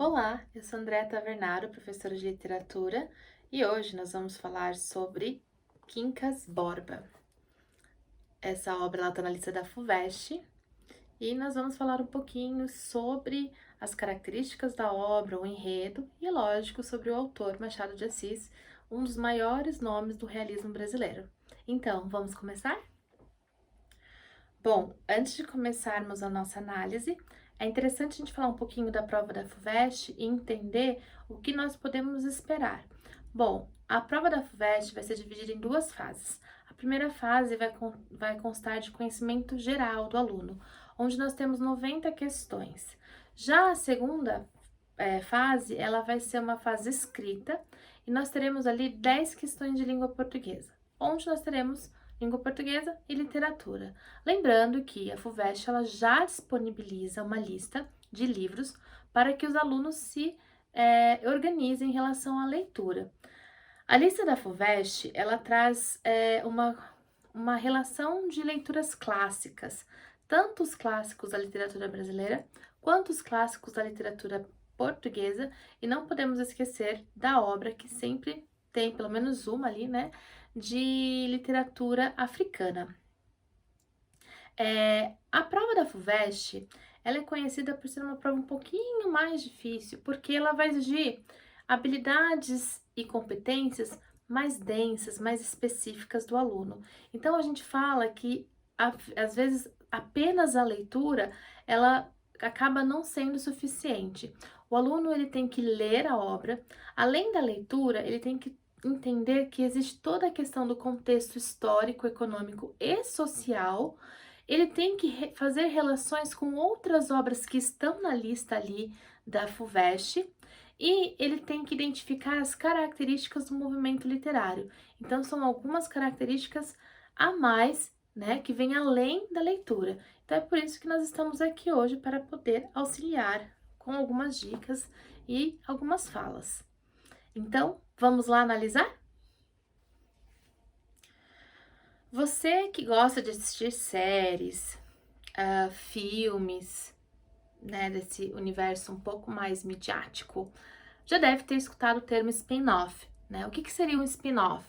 Olá, eu sou Andréa Tavernaro, professora de literatura, e hoje nós vamos falar sobre Quincas Borba. Essa obra está na lista da FUVEST e nós vamos falar um pouquinho sobre as características da obra, o enredo e, lógico, sobre o autor Machado de Assis, um dos maiores nomes do realismo brasileiro. Então, vamos começar? Bom, antes de começarmos a nossa análise, é interessante a gente falar um pouquinho da prova da FUVEST e entender o que nós podemos esperar. Bom, a prova da FUVEST vai ser dividida em duas fases. A primeira fase vai constar de conhecimento geral do aluno, onde nós temos 90 questões. Já a segunda fase, ela vai ser uma fase escrita e nós teremos ali 10 questões de língua portuguesa, onde nós teremos língua portuguesa e literatura. Lembrando que a FUVEST ela já disponibiliza uma lista de livros para que os alunos se organizem em relação à leitura. A lista da FUVEST ela traz uma relação de leituras clássicas, tanto os clássicos da literatura brasileira quanto os clássicos da literatura portuguesa, e não podemos esquecer da obra que sempre tem pelo menos uma ali, né, de literatura africana. A prova da FUVEST, ela é conhecida por ser uma prova um pouquinho mais difícil, porque ela vai exigir habilidades e competências mais densas, mais específicas do aluno. Então, a gente fala que, às vezes, apenas a leitura, ela acaba não sendo suficiente. O aluno, ele tem que ler a obra, além da leitura, ele tem que entender que existe toda a questão do contexto histórico, econômico e social. Ele tem que fazer relações com outras obras que estão na lista ali da FUVEST e ele tem que identificar as características do movimento literário. Então, são algumas características a mais, né, que vem além da leitura. Então, é por isso que nós estamos aqui hoje para poder auxiliar com algumas dicas e algumas falas. Então, vamos lá analisar? Você que gosta de assistir séries, filmes, né, desse universo um pouco mais midiático, já deve ter escutado o termo spin-off, né? O que seria um spin-off?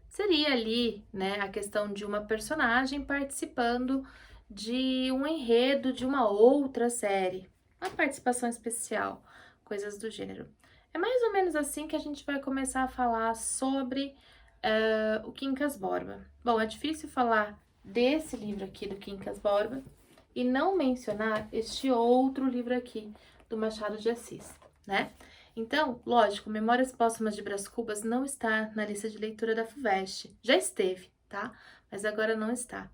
Seria ali, né, a questão de uma personagem participando de um enredo de uma outra série, uma participação especial, coisas do gênero. É mais ou menos assim que a gente vai começar a falar sobre o Quincas Borba. Bom, é difícil falar desse livro aqui do Quincas Borba e não mencionar este outro livro aqui do Machado de Assis, né? Então, lógico, Memórias Póstumas de Brás Cubas não está na lista de leitura da FUVEST. Já esteve, tá? Mas agora não está.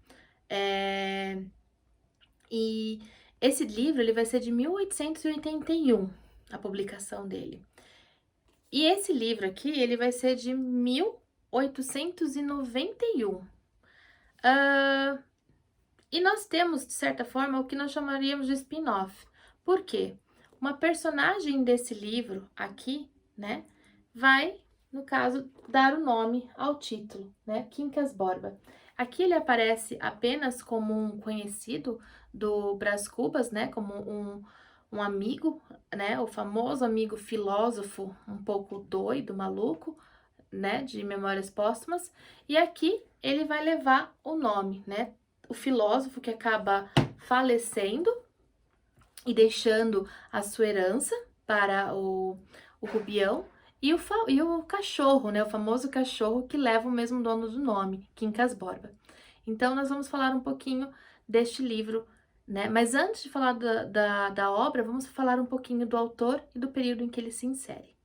E esse livro ele vai ser de 1881, a publicação dele. E esse livro aqui, ele vai ser de 1891. E nós temos, de certa forma, o que nós chamaríamos de spin-off. Por quê? Uma personagem desse livro aqui, né, vai, no caso, dar o nome ao título, né, Quincas Borba. Aqui ele aparece apenas como um conhecido do Brás Cubas, né, como um amigo, né, o famoso amigo filósofo, um pouco doido, maluco, né, de Memórias Póstumas, e aqui ele vai levar o nome, né, o filósofo que acaba falecendo e deixando a sua herança para o Rubião, e o cachorro, né, o famoso cachorro que leva o mesmo dono do nome, Quincas Borba. Então, nós vamos falar um pouquinho deste livro, né, mas antes de falar da obra, vamos falar um pouquinho do autor e do período em que ele se insere.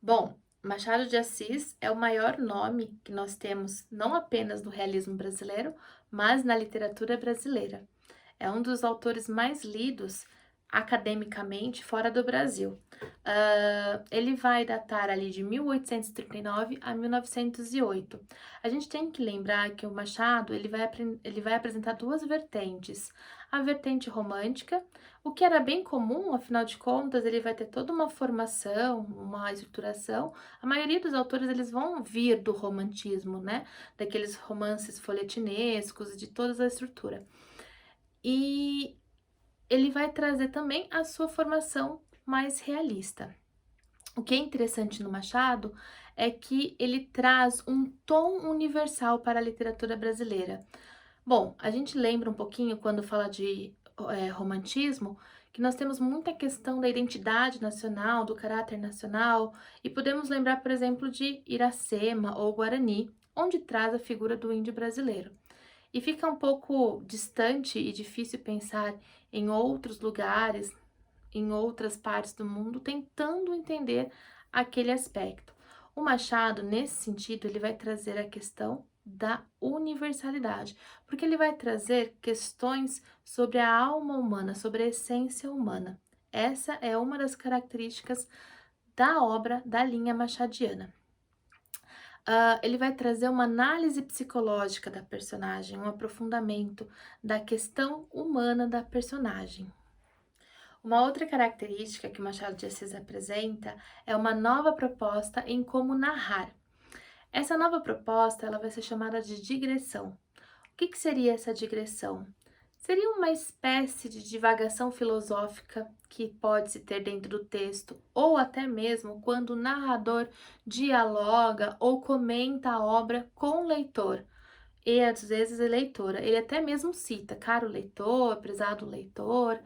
Bom, Machado de Assis é o maior nome que nós temos, não apenas no realismo brasileiro, mas na literatura brasileira. É um dos autores mais lidos academicamente fora do Brasil. Ele vai datar ali de 1839 a 1908. A gente tem que lembrar que o Machado ele vai apresentar duas vertentes. A vertente romântica, o que era bem comum, afinal de contas, ele vai ter toda uma formação, uma estruturação. A maioria dos autores eles vão vir do romantismo, né? Daqueles romances folhetinescos, de toda a estrutura. E ele vai trazer também a sua formação mais realista. O que é interessante no Machado é que ele traz um tom universal para a literatura brasileira. Bom, a gente lembra um pouquinho quando fala de romantismo, que nós temos muita questão da identidade nacional, do caráter nacional, e podemos lembrar, por exemplo, de Iracema ou Guarani, onde traz a figura do índio brasileiro. E fica um pouco distante e difícil pensar em outros lugares, em outras partes do mundo, tentando entender aquele aspecto. O Machado, nesse sentido, ele vai trazer a questão da universalidade, porque ele vai trazer questões sobre a alma humana, sobre a essência humana. Essa é uma das características da obra da linha machadiana. Ele vai trazer uma análise psicológica da personagem, um aprofundamento da questão humana da personagem. Uma outra característica que o Machado de Assis apresenta é uma nova proposta em como narrar. Essa nova proposta ela vai ser chamada de digressão. O que seria essa digressão? Seria uma espécie de divagação filosófica que pode se ter dentro do texto, ou até mesmo quando o narrador dialoga ou comenta a obra com o leitor. E às vezes a leitora, ele até mesmo cita, caro leitor, prezado leitor.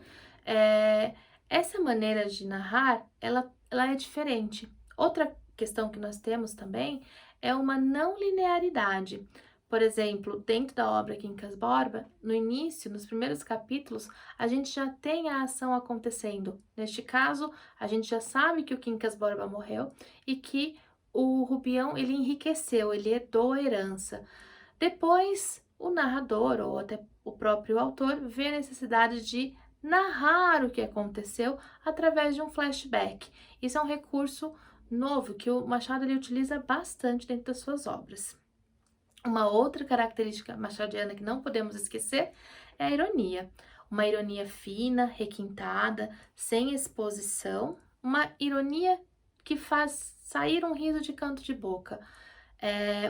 Essa maneira de narrar, ela é diferente. Outra questão que nós temos também é uma não linearidade. Por exemplo, dentro da obra Quincas Borba, no início, nos primeiros capítulos, a gente já tem a ação acontecendo. Neste caso, a gente já sabe que o Quincas Borba morreu e que o Rubião, ele enriqueceu, ele herdou a herança. Depois, o narrador ou até o próprio autor vê a necessidade de narrar o que aconteceu através de um flashback. Isso é um recurso novo que o Machado ele utiliza bastante dentro das suas obras. Uma outra característica machadiana que não podemos esquecer é a ironia. Uma ironia fina, requintada, sem exposição, uma ironia que faz sair um riso de canto de boca.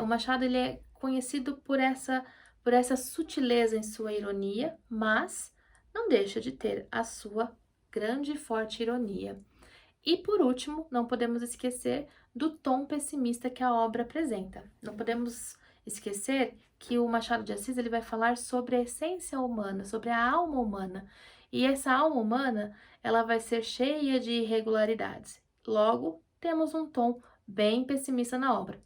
O Machado ele é conhecido por essa sutileza em sua ironia, mas não deixa de ter a sua grande e forte ironia. E por último, não podemos esquecer do tom pessimista que a obra apresenta. Não podemos esquecer que o Machado de Assis ele vai falar sobre a essência humana, sobre a alma humana. E essa alma humana, ela vai ser cheia de irregularidades. Logo, temos um tom bem pessimista na obra,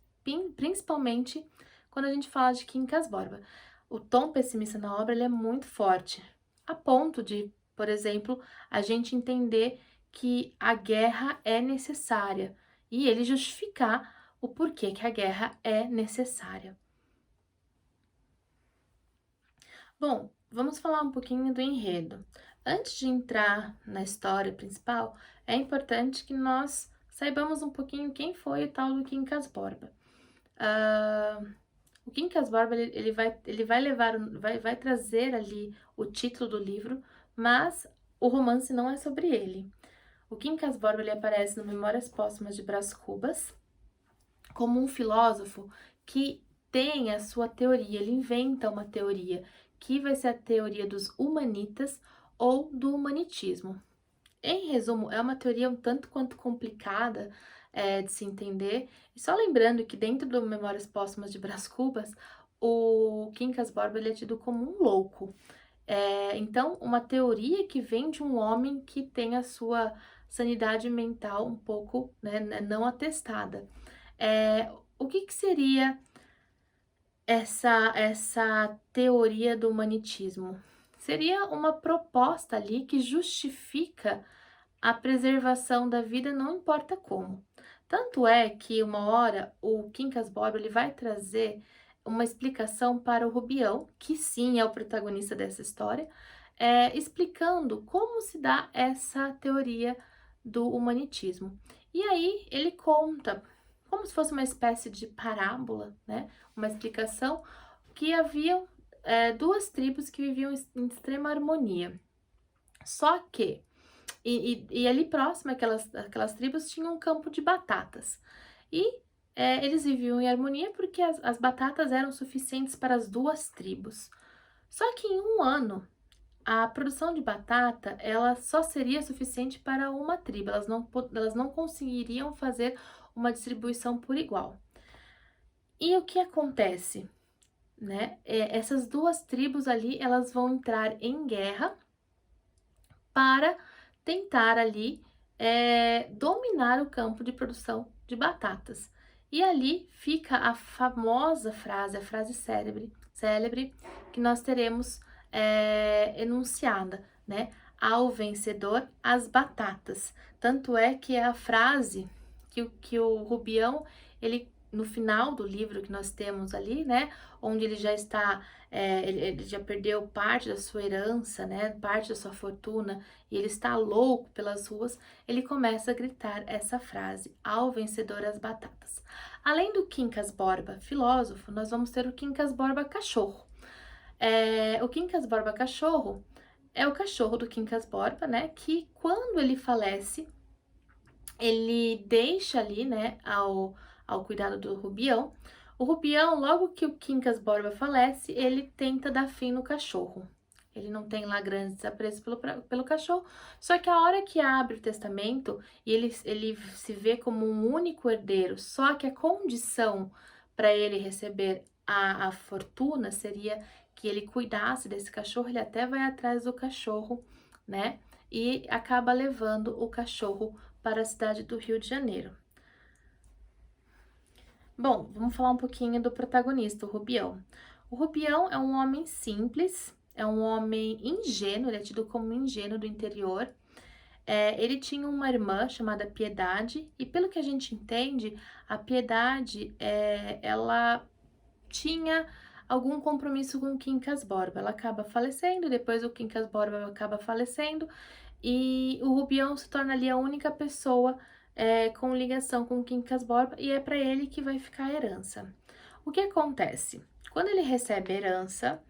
principalmente quando a gente fala de Quincas Borba. O tom pessimista na obra ele é muito forte, a ponto de, por exemplo, a gente entender que a guerra é necessária e ele justificar o porquê que a guerra é necessária. Bom, vamos falar um pouquinho do enredo. Antes de entrar na história principal, é importante que nós saibamos um pouquinho quem foi o tal do Quincas Borba. O Quincas Borba ele vai trazer ali o título do livro, mas o romance não é sobre ele. O Quincas Borba ele aparece no Memórias Póstumas de Brás Cubas como um filósofo que tem a sua teoria, ele inventa uma teoria que vai ser a teoria dos humanitas ou do humanitismo. Em resumo, é uma teoria um tanto quanto complicada de se entender. E só lembrando que dentro do Memórias Póstumas de Brás Cubas, o Quincas Borba ele é tido como um louco. Então, uma teoria que vem de um homem que tem a sua sanidade mental um pouco não atestada. O que seria essa teoria do humanitismo? Seria uma proposta ali que justifica a preservação da vida não importa como. Tanto é que uma hora o Quincas Borba ele vai trazer uma explicação para o Rubião, que sim é o protagonista dessa história, explicando como se dá essa teoria do humanitismo. E aí ele conta, como se fosse uma espécie de parábola, né? Uma explicação que havia duas tribos que viviam em extrema harmonia. Só que e ali próximo aquelas tribos tinham um campo de batatas. E eles viviam em harmonia porque as batatas eram suficientes para as duas tribos. Só que em um ano, a produção de batata, ela só seria suficiente para uma tribo, elas não conseguiriam fazer uma distribuição por igual. E o que acontece, né? Essas duas tribos ali, elas vão entrar em guerra para tentar ali dominar o campo de produção de batatas. E ali fica a famosa frase, a frase célebre que nós teremos enunciada, né? Ao vencedor, as batatas. Tanto é que é a frase que o Rubião, ele, no final do livro que nós temos ali, né? Onde ele já está, ele já perdeu parte da sua herança, né? Parte da sua fortuna, e ele está louco pelas ruas, ele começa a gritar essa frase: ao vencedor as batatas. Além do Quincas Borba, filósofo, nós vamos ter o Quincas Borba cachorro. O Quincas Borba cachorro é o cachorro do Quincas Borba, né? Que quando ele falece, ele deixa ali, né, ao cuidado do Rubião. O Rubião, logo que o Quincas Borba falece, ele tenta dar fim no cachorro. Ele não tem lá grandes apreços pelo cachorro, só que a hora que abre o testamento e ele se vê como um único herdeiro, só que a condição para ele receber a fortuna seria que ele cuidasse desse cachorro, ele até vai atrás do cachorro, né? E acaba levando o cachorro para a cidade do Rio de Janeiro. Bom, vamos falar um pouquinho do protagonista, o Rubião. O Rubião é um homem simples, é um homem ingênuo, ele é tido como ingênuo do interior. Ele tinha uma irmã chamada Piedade, e pelo que a gente entende, a Piedade, ela tinha algum compromisso com o Quincas Borba. Ela acaba falecendo, depois o Quincas Borba acaba falecendo, e o Rubião se torna ali a única pessoa com ligação com o Quincas Borba, e é para ele que vai ficar a herança. O que acontece? Quando ele recebe a herança,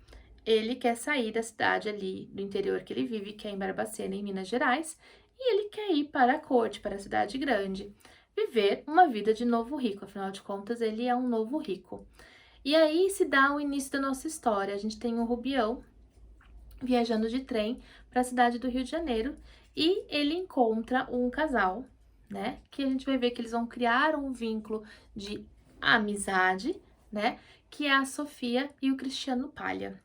ele quer sair da cidade ali do interior que ele vive, que é em Barbacena, em Minas Gerais, e ele quer ir para a corte, para a cidade grande, viver uma vida de novo rico, afinal de contas, ele é um novo rico. E aí se dá o início da nossa história. A gente tem o Rubião viajando de trem para a cidade do Rio de Janeiro e ele encontra um casal, né? Que a gente vai ver que eles vão criar um vínculo de amizade, né? Que é a Sofia e o Cristiano Palha.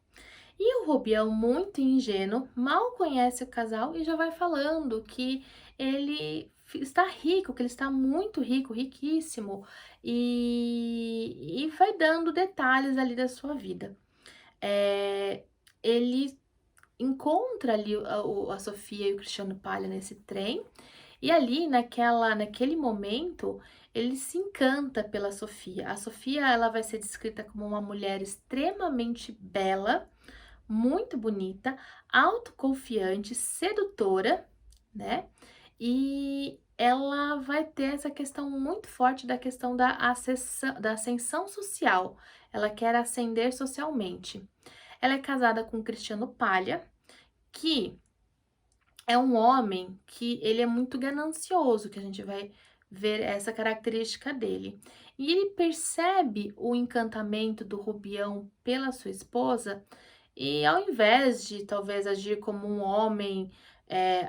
E o Rubião, muito ingênuo, mal conhece o casal e já vai falando que ele está rico, que ele está muito rico, riquíssimo, e vai dando detalhes ali da sua vida. Ele encontra ali a Sofia e o Cristiano Palha nesse trem, e ali naquele momento ele se encanta pela Sofia. A Sofia, ela vai ser descrita como uma mulher extremamente bela, muito bonita, autoconfiante, sedutora, né? E ela vai ter essa questão muito forte da questão da ascensão social. Ela quer ascender socialmente. Ela é casada com Cristiano Palha, que é um homem que ele é muito ganancioso, que a gente vai ver essa característica dele. E ele percebe o encantamento do Rubião pela sua esposa e ao invés de talvez agir como um homem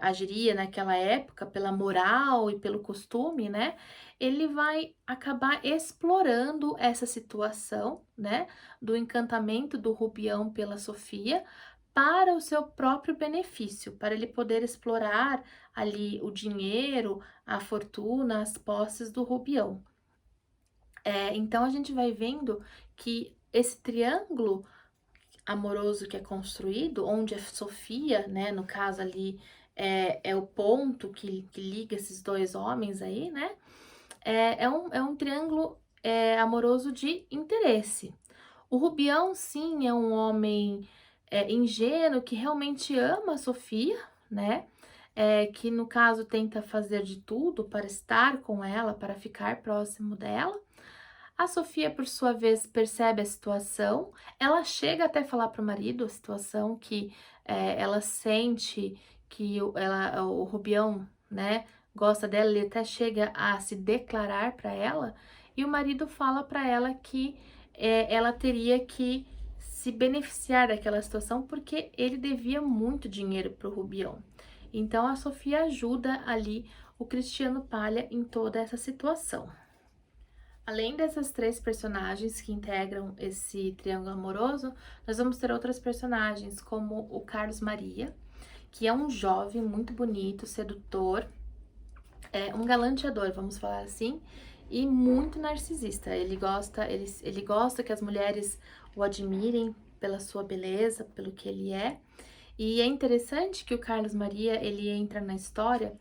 agiria naquela época, pela moral e pelo costume, né? Ele vai acabar explorando essa situação, né? Do encantamento do Rubião pela Sofia para o seu próprio benefício, para ele poder explorar ali o dinheiro, a fortuna, as posses do Rubião. Então a gente vai vendo que esse triângulo amoroso que é construído, onde a Sofia, né, no caso ali, é o ponto que liga esses dois homens aí, né, é um triângulo amoroso de interesse. O Rubião, sim, é um homem ingênuo que realmente ama a Sofia, né, que no caso tenta fazer de tudo para estar com ela, para ficar próximo dela. A Sofia, por sua vez, percebe a situação, ela chega até falar para o marido a situação que ela sente que o Rubião, né, gosta dela, ele até chega a se declarar para ela, e o marido fala para ela que ela teria que se beneficiar daquela situação porque ele devia muito dinheiro para o Rubião. Então a Sofia ajuda ali o Cristiano Palha em toda essa situação. Além dessas três personagens que integram esse triângulo amoroso, nós vamos ter outras personagens, como o Carlos Maria, que é um jovem muito bonito, sedutor, um galanteador, vamos falar assim, e muito narcisista. Ele gosta que as mulheres o admirem pela sua beleza, pelo que ele é. E é interessante que o Carlos Maria, ele entra na história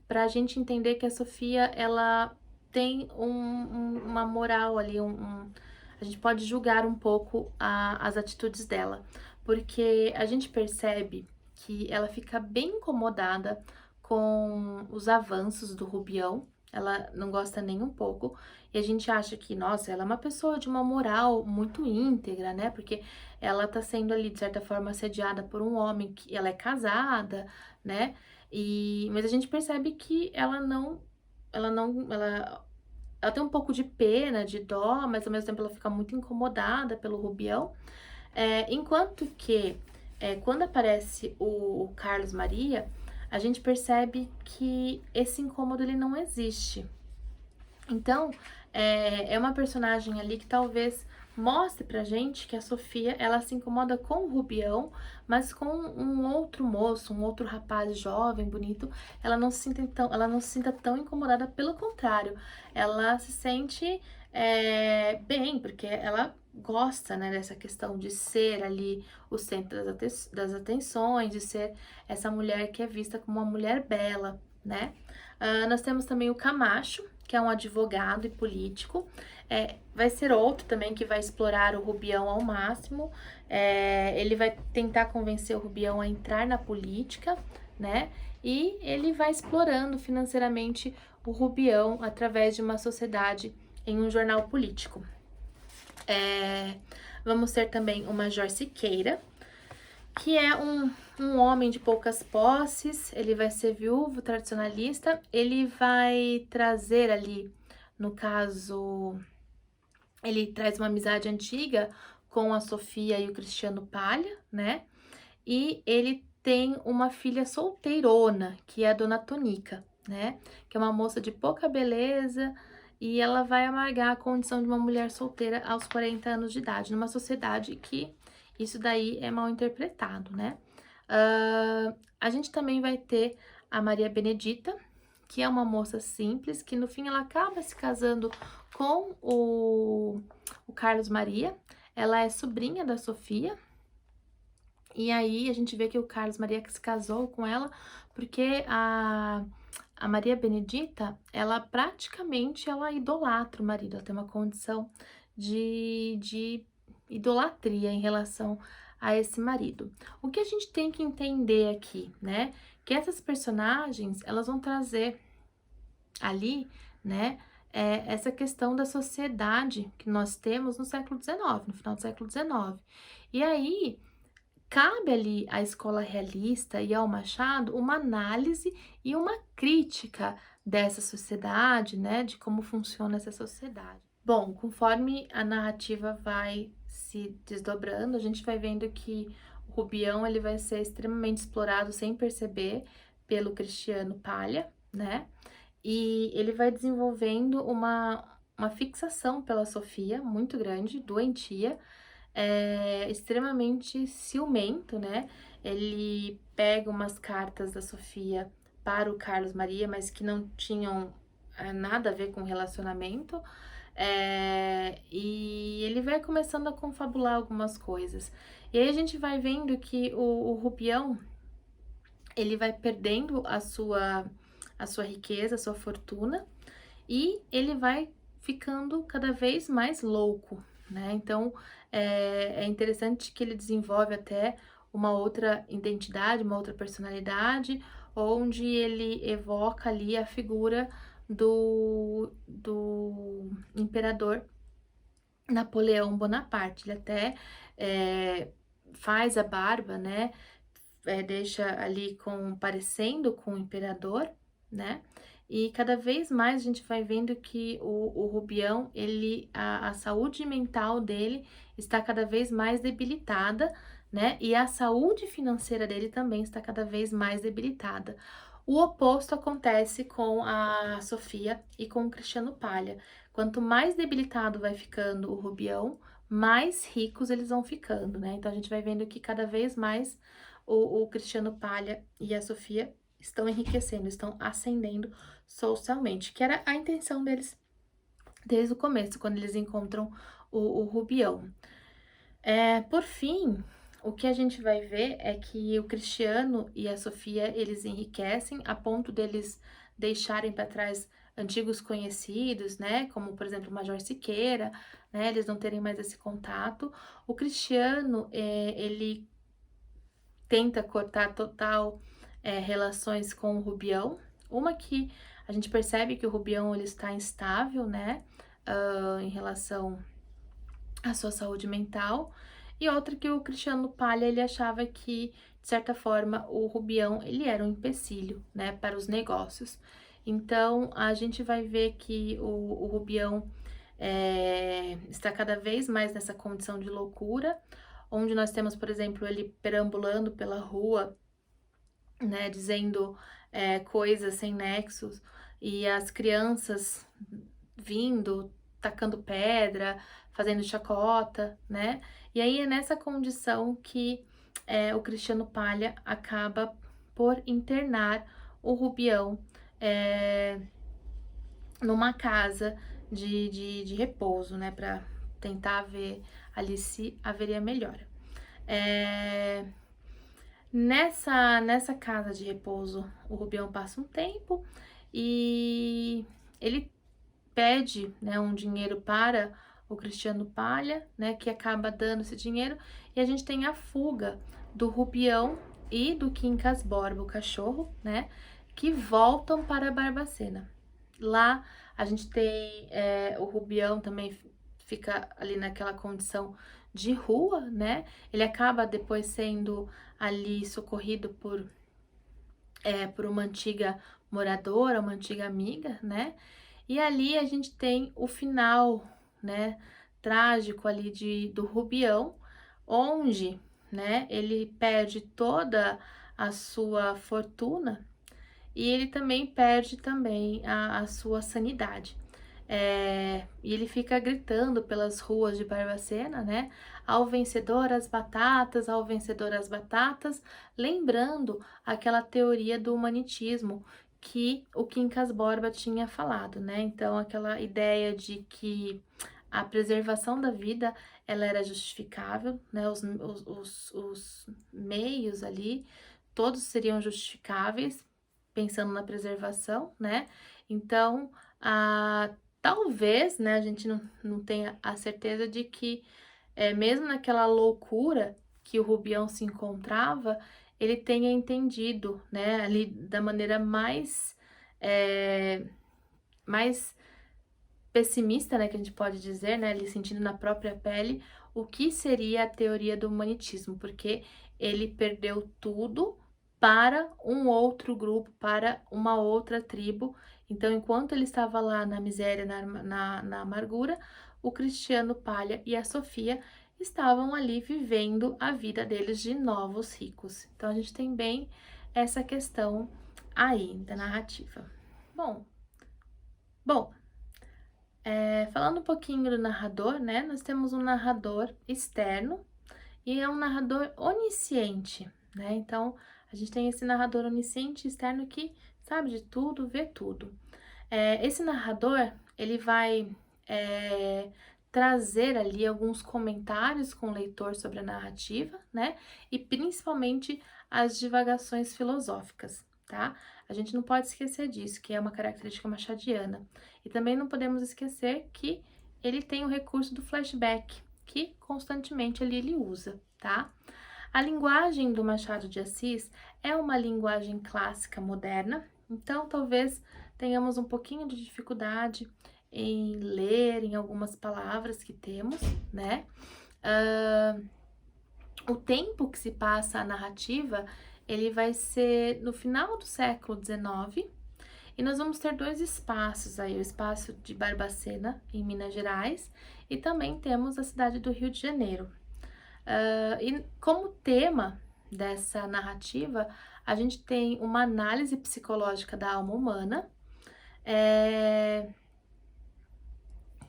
para a gente entender que a Sofia, ela tem uma moral ali, a gente pode julgar um pouco as atitudes dela, porque a gente percebe que ela fica bem incomodada com os avanços do Rubião, ela não gosta nem um pouco, e a gente acha que, nossa, ela é uma pessoa de uma moral muito íntegra, né? Porque ela tá sendo ali, de certa forma, assediada por um homem que ela é casada, né? Mas a gente percebe que ela tem um pouco de pena, de dó, mas ao mesmo tempo ela fica muito incomodada pelo Rubião. Enquanto que quando aparece o Carlos Maria, a gente percebe que esse incômodo ele não existe. Então, é uma personagem ali que talvez mostre pra gente que a Sofia, ela se incomoda com o Rubião, mas com um outro moço, um outro rapaz jovem, bonito, ela não se sinta tão incomodada, pelo contrário, ela se sente bem, porque ela gosta, né, dessa questão de ser ali o centro das atenções, de ser essa mulher que é vista como uma mulher bela, né? Nós temos também o Camacho, que é um advogado e político. Vai ser outro também que vai explorar o Rubião ao máximo. Ele vai tentar convencer o Rubião a entrar na política, né? E ele vai explorando financeiramente o Rubião através de uma sociedade em um jornal político. Vamos ter também o Major Siqueira, que é um homem de poucas posses, ele vai ser viúvo, tradicionalista, ele vai trazer ali, no caso, ele traz uma amizade antiga com a Sofia e o Cristiano Palha, né? E ele tem uma filha solteirona, que é a Dona Tonica, né? Que é uma moça de pouca beleza, e ela vai amargar a condição de uma mulher solteira aos 40 anos de idade, numa sociedade que isso daí é mal interpretado, né? A gente também vai ter a Maria Benedita, que é uma moça simples, que no fim ela acaba se casando com o Carlos Maria. Ela é sobrinha da Sofia. E aí a gente vê que o Carlos Maria se casou com ela porque a Maria Benedita, ela praticamente ela idolatra o marido, ela tem uma condição de idolatria em relação a esse marido. O que a gente tem que entender aqui, né? Que essas personagens, elas vão trazer ali, né, essa questão da sociedade que nós temos no século XIX, no final do século XIX. E aí, cabe ali à escola realista e ao Machado uma análise e uma crítica dessa sociedade, né, de como funciona essa sociedade. Bom, conforme a narrativa vai se desdobrando, a gente vai vendo que o Rubião ele vai ser extremamente explorado sem perceber pelo Cristiano Palha, né? E ele vai desenvolvendo uma fixação pela Sofia muito grande, doentia, extremamente ciumento, né? Ele pega umas cartas da Sofia para o Carlos Maria, mas que não tinham nada a ver com relacionamento. E ele vai começando a confabular algumas coisas. E aí a gente vai vendo que o Rubião, ele vai perdendo a sua riqueza, a sua fortuna, e ele vai ficando cada vez mais louco, né? Então, é interessante que ele desenvolve até uma outra identidade, uma outra personalidade, onde ele evoca ali a figura do imperador Napoleão Bonaparte. Ele até faz a barba, né? Deixa ali parecendo com o imperador, né? e cada vez mais a gente vai vendo que o Rubião, a saúde mental dele está cada vez mais debilitada, né? E a saúde financeira dele também está cada vez mais debilitada. O oposto acontece com a Sofia e com o Cristiano Palha. Quanto mais debilitado vai ficando o Rubião, mais ricos eles vão ficando, né? Então a gente vai vendo que cada vez mais o Cristiano Palha e a Sofia estão enriquecendo, estão ascendendo socialmente, que era a intenção deles desde o começo, quando eles encontram o Rubião. Por fim, o que a gente vai ver é que o Cristiano e a Sofia, eles enriquecem a ponto deles deixarem para trás antigos conhecidos, né, como por exemplo o Major Siqueira, né, eles não terem mais esse contato. O Cristiano, ele tenta cortar total relações com o Rubião. Uma que a gente percebe que o Rubião ele está instável, né, em relação à sua saúde mental. E outra que o Cristiano Palha ele achava que, de certa forma, o Rubião ele era um empecilho, né, para os negócios. Então a gente vai ver que o Rubião está cada vez mais nessa condição de loucura, onde nós temos, por exemplo, ele perambulando pela rua, né, dizendo coisas sem nexos, e as crianças vindo, tacando pedra, fazendo chacota, né? E aí é nessa condição que o Cristiano Palha acaba por internar o Rubião numa casa de repouso, né? Para tentar ver ali se haveria melhora. Nessa casa de repouso, o Rubião passa um tempo e ele pede, né, um dinheiro para o Cristiano Palha, né, que acaba dando esse dinheiro, e a gente tem a fuga do Rubião e do Quincas Borba, o cachorro, né, que voltam para Barbacena. Lá a gente tem o Rubião também fica ali naquela condição de rua, né? Ele acaba depois sendo ali socorrido por uma antiga moradora, uma antiga amiga, né? E ali a gente tem o final, né, trágico ali do Rubião, onde, né, ele perde toda a sua fortuna e ele também perde também a sua sanidade. E ele fica gritando pelas ruas de Barbacena, né? Ao vencedor as batatas, ao vencedor as batatas, lembrando aquela teoria do humanitismo que o Quincas Borba tinha falado, né? Então, aquela ideia de que a preservação da vida, ela era justificável, né? Os meios ali, todos seriam justificáveis, pensando na preservação, né? Então, talvez, né, a gente não tenha a certeza de que, mesmo naquela loucura que o Rubião se encontrava, ele tenha entendido, né, ali da maneira mais pessimista, né, que a gente pode dizer, né, ele sentindo na própria pele o que seria a teoria do humanitismo, porque ele perdeu tudo para um outro grupo, para uma outra tribo. Então, enquanto ele estava lá na miséria, na amargura, o Cristiano Palha e a Sofia estavam ali vivendo a vida deles de novos ricos. Então, a gente tem bem essa questão aí da narrativa. Bom, falando um pouquinho do narrador, né? Nós temos um narrador externo e é um narrador onisciente, né? Então, a gente tem esse narrador onisciente externo que sabe de tudo, vê tudo. Esse narrador, ele vai trazer ali alguns comentários com o leitor sobre a narrativa, né? E principalmente as divagações filosóficas, tá? A gente não pode esquecer disso, que é uma característica machadiana. E também não podemos esquecer que ele tem o recurso do flashback, que constantemente ali ele usa, tá? A linguagem do Machado de Assis é uma linguagem clássica moderna, então talvez tenhamos um pouquinho de dificuldade em ler em algumas palavras que temos, né? O tempo que se passa a narrativa, ele vai ser no final do século XIX, E nós vamos ter dois espaços aí, o espaço de Barbacena, em Minas Gerais, e também temos a cidade do Rio de Janeiro. E como tema dessa narrativa, a gente tem uma análise psicológica da alma humana,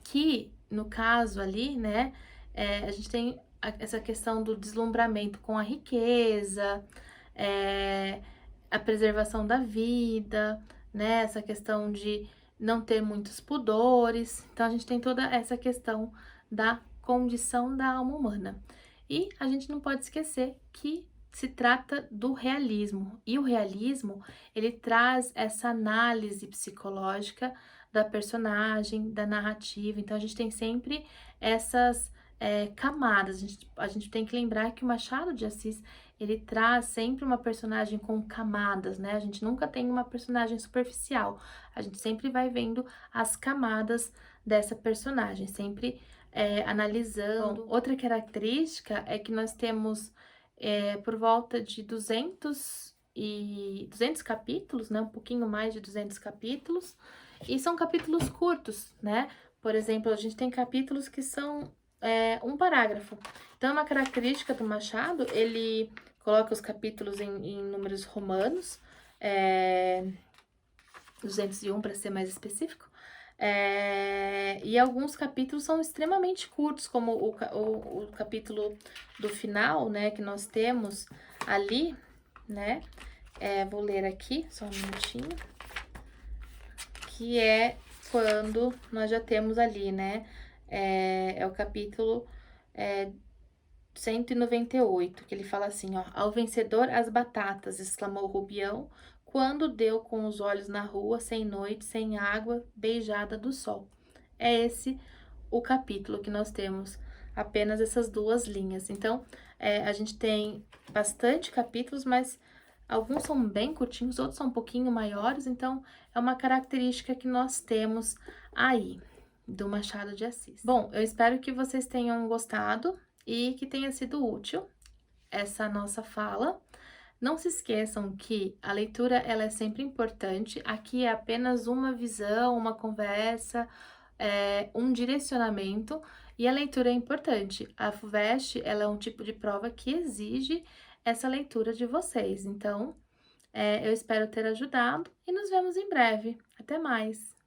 que, no caso ali, né, a gente tem essa questão do deslumbramento com a riqueza, a preservação da vida, né, essa questão de não ter muitos pudores. Então, a gente tem toda essa questão da condição da alma humana. E a gente não pode esquecer que se trata do realismo. E o realismo, ele traz essa análise psicológica da personagem, da narrativa. Então, a gente tem sempre essas camadas. A gente tem que lembrar que o Machado de Assis, ele traz sempre uma personagem com camadas, né? A gente nunca tem uma personagem superficial. A gente sempre vai vendo as camadas dessa personagem, sempre analisando. Bom, outra característica é que nós temos por volta de 200 capítulos, né? Um pouquinho mais de 200 capítulos. E são capítulos curtos, né? Por exemplo, a gente tem capítulos que são um parágrafo. Então, uma característica do Machado, ele coloca os capítulos em números romanos, 201 para ser mais específico, e alguns capítulos são extremamente curtos, como o capítulo do final, né, que nós temos ali, né, vou ler aqui, só um minutinho, que é quando nós já temos ali, né, é o capítulo 198, que ele fala assim, ó: ao vencedor as batatas, exclamou Rubião, quando deu com os olhos na rua, sem noite, sem água, beijada do sol. É esse o capítulo que nós temos, apenas essas duas linhas. Então, a gente tem bastante capítulos, mas alguns são bem curtinhos, outros são um pouquinho maiores, então é uma característica que nós temos aí do Machado de Assis. Bom, eu espero que vocês tenham gostado e que tenha sido útil essa nossa fala. Não se esqueçam que a leitura ela é sempre importante. Aqui é apenas uma visão, uma conversa, um direcionamento, e a leitura é importante. A FUVEST ela é um tipo de prova que exige essa leitura de vocês. Então, eu espero ter ajudado e nos vemos em breve. Até mais!